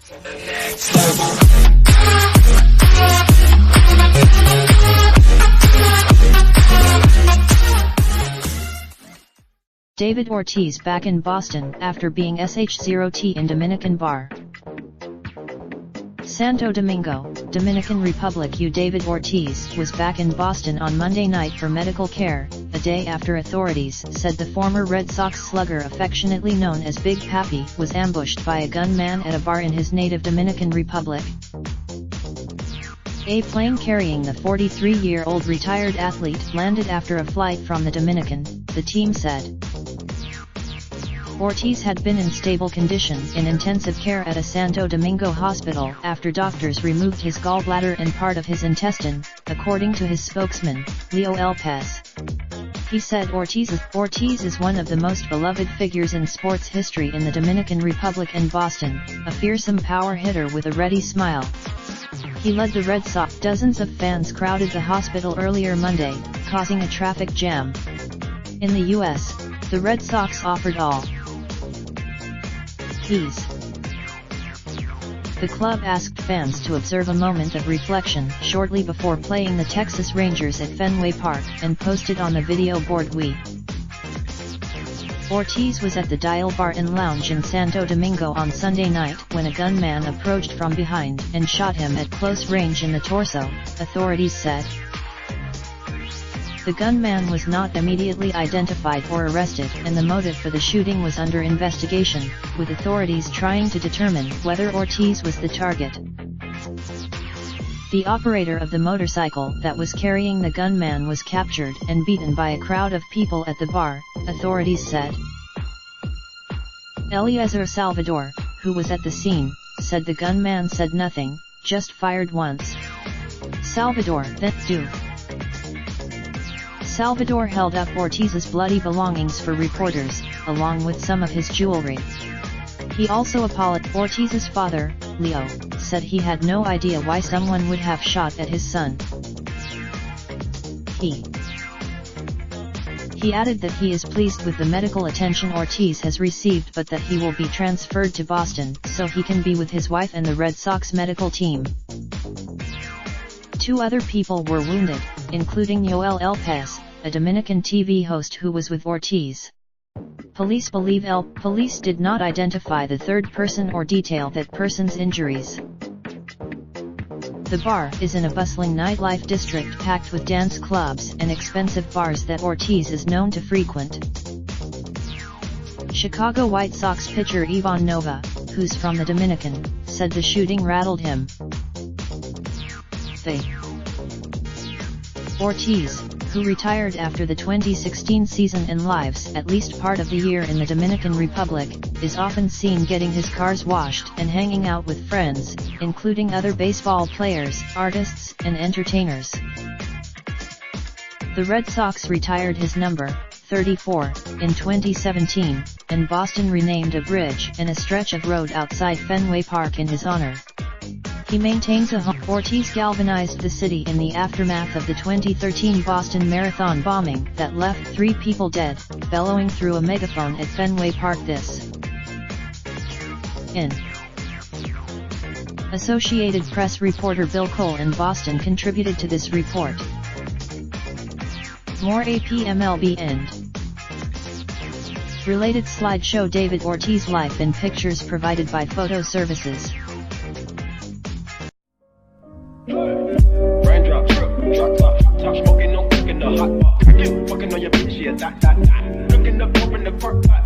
David Ortiz back in Boston after being sh0t in Dominican bar. Santo Domingo, Dominican Republic. David Ortiz was back in Boston on Monday night for medical care, a day after authorities said the former Red Sox slugger, affectionately known as Big Papi, was ambushed by a gunman at a bar in his native Dominican Republic. A plane carrying the 43-year-old retired athlete landed after a flight from the Dominican, the team said. Ortiz had been in stable condition in intensive care at a Santo Domingo hospital after doctors removed his gallbladder and part of his intestine, according to his spokesman, Leo Lopez. He said Ortiz is one of the most beloved figures in sports history in the Dominican Republic and Boston, a fearsome power hitter with a ready smile. He led the Red Sox. Dozens of fans crowded the hospital earlier Monday, causing a traffic jam. In the U.S., the Red Sox offered all the club asked fans to observe a moment of reflection shortly before playing the Texas Rangers at Fenway Park, and posted on the video board Ortiz was at the Dial Bar and Lounge in Santo Domingo on Sunday night when a gunman approached from behind and shot him at close range in the torso, authorities said. The gunman was not immediately identified or arrested, and the motive for the shooting was under investigation, with authorities trying to determine whether Ortiz was the target. The operator of the motorcycle that was carrying the gunman was captured and beaten by a crowd of people at the bar, authorities said. Eliezer Salvador, who was at the scene, said the gunman said nothing, just fired once. Salvador held up Ortiz's bloody belongings for reporters, along with some of his jewelry. He also apologized. Ortiz's father, Leo, said he had no idea why someone would have shot at his son. He added that he is pleased with the medical attention Ortiz has received, but that he will be transferred to Boston so he can be with his wife and the Red Sox medical team. 2 other people were wounded, including Yoel Lopez, a Dominican TV host who was with Ortiz. Police believe police did not identify the third person or detail that person's injuries. The bar is in a bustling nightlife district packed with dance clubs and expensive bars that Ortiz is known to frequent. Chicago White Sox pitcher Ivan Nova, who's from the Dominican, said the shooting rattled him. Ortiz, who retired after the 2016 season and lives at least part of the year in the Dominican Republic, is often seen getting his cars washed and hanging out with friends, including other baseball players, artists, and entertainers. The Red Sox retired his number, 34, in 2017, and Boston renamed a bridge and a stretch of road outside Fenway Park in his honor. He maintains a home. Ortiz galvanized the city in the aftermath of the 2013 Boston Marathon bombing that left 3 people dead, bellowing through a megaphone at Fenway Park this. Associated Press reporter Bill Cole in Boston contributed to this report. More APMLB end. Related slideshow David Ortiz life in pictures provided by Photo Services. Raindrop, truck top, smoking, no cooking the hot pot. Fucking on your bitch, yeah, that. Looking up, open the park, pot.